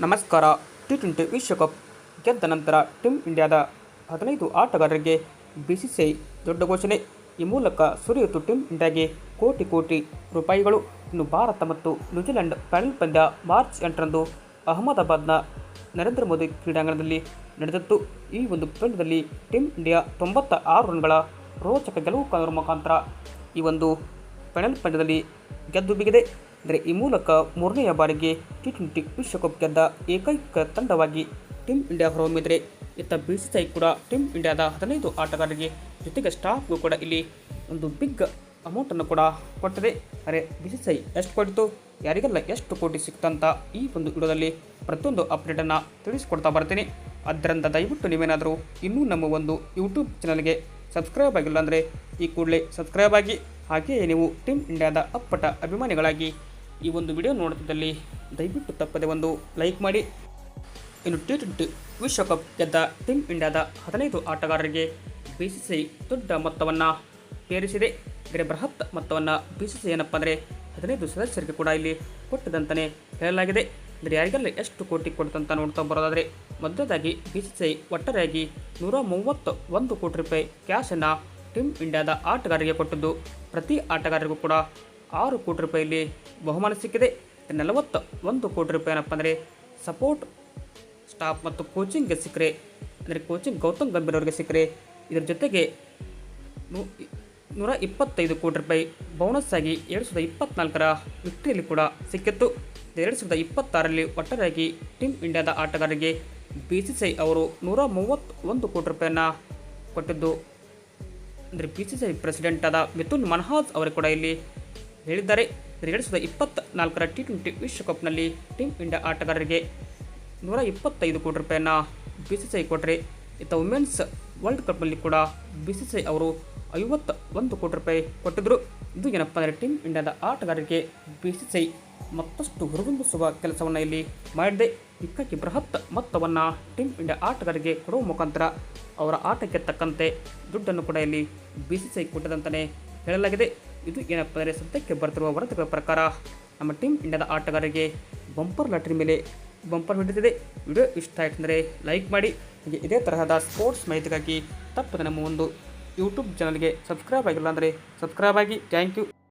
ನಮಸ್ಕಾರ. ಟಿ20 ವಿಶ್ವಕಪ್ ಗೆದ್ದ ನಂತರ ಟೀಮ್ ಇಂಡಿಯಾದ 15 ಆಟಗಾರರಿಗೆ ಬಿಸಿಸಿಐ ದೊಡ್ಡ ಘೋಷಣೆ. ಈ ಮೂಲಕ ಸುರಿಯಿತು ಟೀಮ್ ಇಂಡಿಯಾಗೆ ಕೋಟಿ ಕೋಟಿ ರೂಪಾಯಿಗಳು. ಇನ್ನು ಭಾರತ ಮತ್ತು ನ್ಯೂಜಿಲೆಂಡ್ ಫೈನಲ್ ಪಂದ್ಯ ಮಾರ್ಚ್ 8ರಂದು ಅಹಮದಾಬಾದ್ನ ನರೇಂದ್ರ ಮೋದಿ ಕ್ರೀಡಾಂಗಣದಲ್ಲಿ ನಡೆದಿತ್ತು. ಈ ಒಂದು ಪಂದ್ಯದಲ್ಲಿ ಟೀಮ್ ಇಂಡಿಯಾ 96 ರನ್ಗಳ ರೋಚಕ ಗೆಲುವು ಕಾಣುವ ಮುಖಾಂತರ ಈ ಒಂದು ಫೈನಲ್ ಪಂದ್ಯದಲ್ಲಿ ಗೆದ್ದು ಬಿಗಿದೆ. ಅಂದರೆ ಈ ಮೂಲಕ ಮೂರನೆಯ ಬಾರಿಗೆ ಟಿ20 ವಿಶ್ವಕಪ್ ಗೆದ್ದ ಏಕೈಕ ತಂಡವಾಗಿ ಟೀಮ್ ಇಂಡಿಯಾ ಹೊರಹೊಮ್ಮಿದರೆ, ಇತ್ತ ಬಿಸಿಸಿಐ ಕೂಡ ಟೀಮ್ ಇಂಡಿಯಾದ 15 ಆಟಗಾರರಿಗೆ ಜೊತೆಗೆ ಸ್ಟಾಫ್ಗೂ ಕೂಡ ಇಲ್ಲಿ ಒಂದು ಬಿಗ್ ಅಮೌಂಟನ್ನು ಕೂಡ ಕೊಟ್ಟಿದೆ. ಅರೆ ಬಿಸಿಸಿಐ ಎಷ್ಟು ಕೊಟ್ಟಿತು, ಯಾರಿಗೆಲ್ಲ ಎಷ್ಟು ಕೋಟಿ ಸಿಕ್ತಂತ ಈ ಒಂದು ವಿಡಿಯೋದಲ್ಲಿ ಪ್ರತಿಯೊಂದು ಅಪ್ಡೇಟನ್ನು ತಿಳಿಸ್ಕೊಡ್ತಾ ಬರ್ತೀನಿ. ಆದ್ದರಿಂದ ದಯವಿಟ್ಟು ನೀವೇನಾದರೂ ಇನ್ನೂ ನಮ್ಮ ಒಂದು ಯೂಟ್ಯೂಬ್ ಚಾನಲ್ಗೆ ಸಬ್ಸ್ಕ್ರೈಬ್ ಆಗಿಲ್ಲ ಅಂದರೆ ಈ ಕೂಡಲೇ ಸಬ್ಸ್ಕ್ರೈಬ್ ಆಗಿ, ಹಾಗೆಯೇ ನೀವು ಟೀಮ್ ಇಂಡಿಯಾದ ಅಪ್ಪಟ ಅಭಿಮಾನಿಗಳಾಗಿ ಈ ಒಂದು ವಿಡಿಯೋ ನೋಡುತ್ತಿದ್ದಲ್ಲಿ ದಯವಿಟ್ಟು ತಪ್ಪದೆ ಒಂದು ಲೈಕ್ ಮಾಡಿ. ಇನ್ನು ಟಿ20 ವಿಶ್ವಕಪ್ ಗೆದ್ದ ಟೀಮ್ ಇಂಡಿಯಾದ 15 ಆಟಗಾರರಿಗೆ ಬಿಸಿಸಿಐ ದೊಡ್ಡ ಮೊತ್ತವನ್ನು ಏರಿಸಿದೆ. ಬೇರೆ ಬೃಹತ್ ಮೊತ್ತವನ್ನು ಬಿಸಿಸಿಐ ಏನಪ್ಪ ಅಂದರೆ 15 ಸದಸ್ಯರಿಗೆ ಕೂಡ ಇಲ್ಲಿ ಕೊಟ್ಟಿದಂತಲೇ ಹೇಳಲಾಗಿದೆ. ಅಂದರೆ ಯಾರಿಗೆಲ್ಲ ಎಷ್ಟು ಕೋಟಿ ಕೊಡ್ತಂತ ನೋಡ್ತಾ ಬರೋದಾದರೆ, ಮೊದಲದಾಗಿ ಬಿಸಿಸಿಐ ಒಟ್ಟಾರೆಯಾಗಿ 131 ಕೋಟಿ ರೂಪಾಯಿ ಕ್ಯಾಶನ್ನು ಟೀಮ್ ಇಂಡಿಯಾದ ಆಟಗಾರರಿಗೆ ಕೊಟ್ಟಿದ್ದು, ಪ್ರತಿ ಆಟಗಾರರಿಗೂ ಕೂಡ 6 ಕೋಟಿ ರೂಪಾಯಿಯಲ್ಲಿ ಬಹುಮಾನ ಸಿಕ್ಕಿದೆ. 41 ಕೋಟಿ ರೂಪಾಯಿ ಏನಪ್ಪ ಅಂದರೆ ಸಪೋರ್ಟ್ ಸ್ಟಾಫ್ ಮತ್ತು ಕೋಚಿಂಗ್ಗೆ ಸಿಕ್ಕರೆ, ಅಂದರೆ ಕೋಚಿಂಗ್ ಗೌತಮ್ ಗಂಭೀರ್ ಅವರಿಗೆ ಸಿಕ್ಕರೆ, ಇದರ ಜೊತೆಗೆ 125 ಕೋಟಿ ರೂಪಾಯಿ ಬೋನಸ್ ಆಗಿ 2024ರ ವಿಕ್ಟರಿಯಲ್ಲಿ ಕೂಡ ಸಿಕ್ಕಿತ್ತು. 2026ರಲ್ಲಿ ಒಟ್ಟಾರೆಯಾಗಿ ಟೀಮ್ ಇಂಡಿಯಾದ ಆಟಗಾರರಿಗೆ ಬಿಸಿಸಿಐ ಅವರು 131 ಕೋಟಿ ರೂಪಾಯಿಯನ್ನು ಕೊಟ್ಟಿದ್ದು, ಅಂದರೆ ಬಿಸಿಸಿಐ ಪ್ರೆಸಿಡೆಂಟ್ ಆದ ಮಿಥುನ್ ಮನ್ಹಾಸ್ ಅವರು ಕೂಡ ಇಲ್ಲಿ ಹೇಳಿದ್ದಾರೆ. 2024ರ ಟಿ20 ವಿಶ್ವಕಪ್ನಲ್ಲಿ ಟೀಮ್ ಇಂಡಿಯಾ ಆಟಗಾರರಿಗೆ 125 ಕೋಟಿ ರೂಪಾಯಿಯನ್ನು ಬಿಸಿಸಿಐ ಕೊಟ್ಟರೆ, ಇತ್ತ ವುಮೆನ್ಸ್ ವರ್ಲ್ಡ್ ಕಪ್ನಲ್ಲಿ ಕೂಡ ಬಿಸಿಸಿಐ ಅವರು 51 ಕೋಟಿ ರೂಪಾಯಿ ಕೊಟ್ಟಿದ್ದರು. ಇದು ಏನಪ್ಪ ಅಂದರೆ ಟೀಮ್ ಇಂಡಿಯಾದ ಆಟಗಾರರಿಗೆ ಬಿಸಿಸಿಐ ಮತ್ತಷ್ಟು ಹುರಿದುಂಬಿಸುವ ಕೆಲಸವನ್ನು ಇಲ್ಲಿ ಮಾಡಿದೆ. ಇದಕ್ಕಾಗಿ ಬೃಹತ್ ಮೊತ್ತವನ್ನು ಟೀಮ್ ಇಂಡಿಯಾ ಆಟಗಾರರಿಗೆ ಕೊಡುವ ಮುಖಾಂತರ ಅವರ ಆಟಕ್ಕೆ ತಕ್ಕಂತೆ ದುಡ್ಡನ್ನು ಕೂಡ ಇಲ್ಲಿ ಬಿಸಿಸಿಐ ಕೊಟ್ಟದಂತಲೇ ಹೇಳಲಾಗಿದೆ. ಇದು ಏನಪ್ಪ ಅಂದರೆ ಸದ್ಯಕ್ಕೆ ಬರ್ತಿರುವ ವರದಿಗಳ ಪ್ರಕಾರ ನಮ್ಮ ಟೀಮ್ ಇಂಡಿಯಾದ ಆಟಗಾರರಿಗೆ ಬಂಪರ್ ಲಾಟ್ರಿ ಮೇಲೆ ಬಂಪರ್ ಹಿಡಿದಿದೆ. ವಿಡಿಯೋ ಇಷ್ಟ ಆಯ್ತು ಅಂದರೆ ಲೈಕ್ ಮಾಡಿ. ಹಾಗೆ ಇದೇ ತರಹದ ಸ್ಪೋರ್ಟ್ಸ್ ಮಾಹಿತಿಗಾಗಿ ತಪ್ಪದೆ ನಮ್ಮ ಒಂದು ಯೂಟ್ಯೂಬ್ ಚಾನಲ್ಗೆ ಸಬ್ಸ್ಕ್ರೈಬ್ ಆಗಿಲ್ಲ ಅಂದರೆ ಸಬ್ಸ್ಕ್ರೈಬ್ ಆಗಿ. Thank you.